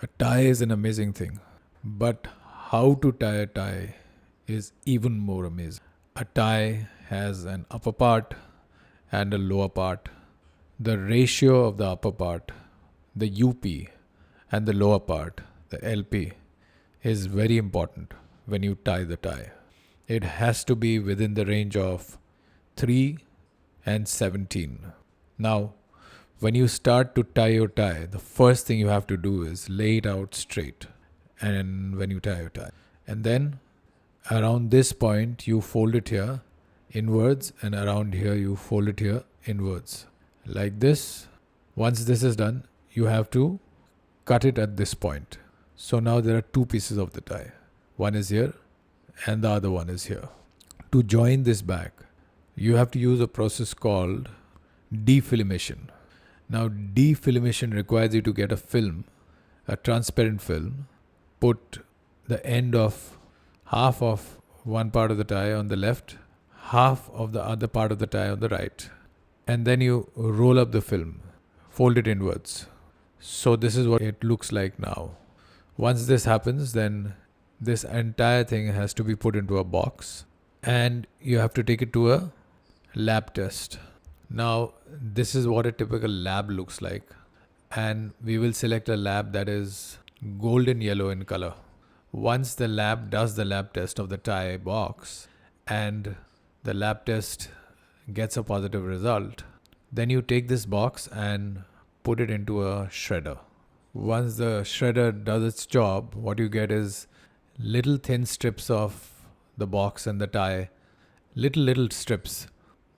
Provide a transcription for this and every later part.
A tie is an amazing thing, but how to tie a tie is even more amazing. A tie has an upper part and a lower part. The ratio of the upper part, the UP, and the lower part, the LP, is very important when you tie the tie. It has to be within the range of 3 and 17. Now, when you start to tie your tie, the first thing you have to do is lay it out straight. And when you tie your tie, and then around this point, you fold it here inwards, and around here, you fold it here inwards. Like this. Once this is done, you have to cut it at this point. So now there are two pieces of the tie. One is here, and the other one is here. To join this back, you have to use a process called defilmation. Now, defilmation requires you to get a film, a transparent film, put the end of half of one part of the tie on the left, half of the other part of the tie on the right, and then you roll up the film, fold it inwards. So this is what it looks like now. Once this happens, then this entire thing has to be put into a box, and you have to take it to a lab test. Now, this is what a typical lab looks like, and we will select a lab that is golden yellow in color. Once the lab does the lab test of the tie box and the lab test gets a positive result, then you take this box and put it into a shredder. Once the shredder does its job, what you get is little thin strips of the box and the tie, little strips.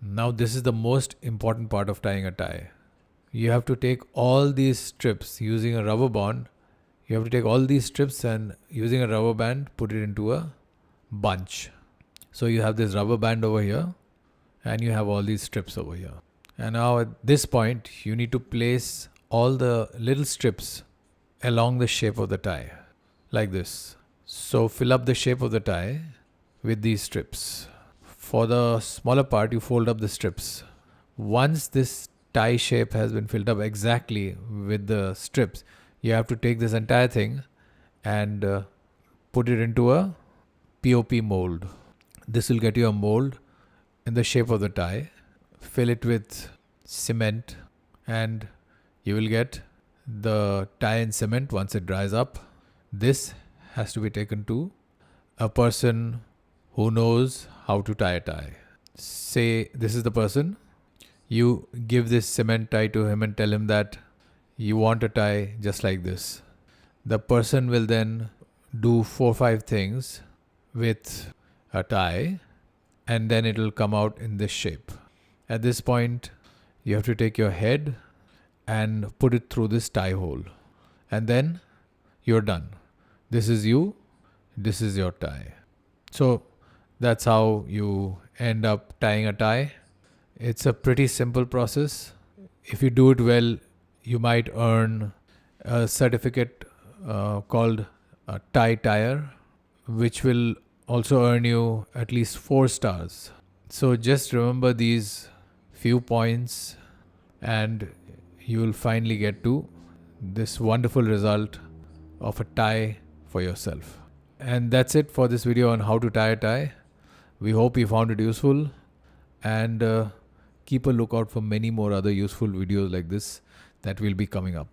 Now this is the most important part of tying a tie. You have to take all these strips using a rubber band. You have to take all these strips and using a rubber band put it into a bunch. So you have this rubber band over here and you have all these strips over here. And now at this point you need to place all the little strips along the shape of the tie like this. So fill up the shape of the tie with these strips. For the smaller part, you fold up the strips. Once this tie shape has been filled up exactly with the strips, you have to take this entire thing and put it into a POP mold. This will get you a mold in the shape of the tie. Fill it with cement and you will get the tie in cement once it dries up. This has to be taken to a person who knows how to tie a tie. Say this is the person. You give this cement tie to him and tell him that you want a tie just like this. The person will then do 4 or 5 things with a tie and then it will come out in this shape. At this point, you have to take your head and put it through this tie hole. And then you're done. This is you. This is your tie. So that's how you end up tying a tie. It's a pretty simple process. If you do it well, you might earn a certificate called a tie tire, which will also earn you at least 4 stars. So just remember these few points and you will finally get to this wonderful result of a tie for yourself. And that's it for this video on how to tie a tie. We hope you found it useful and keep a lookout for many more other useful videos like this that will be coming up.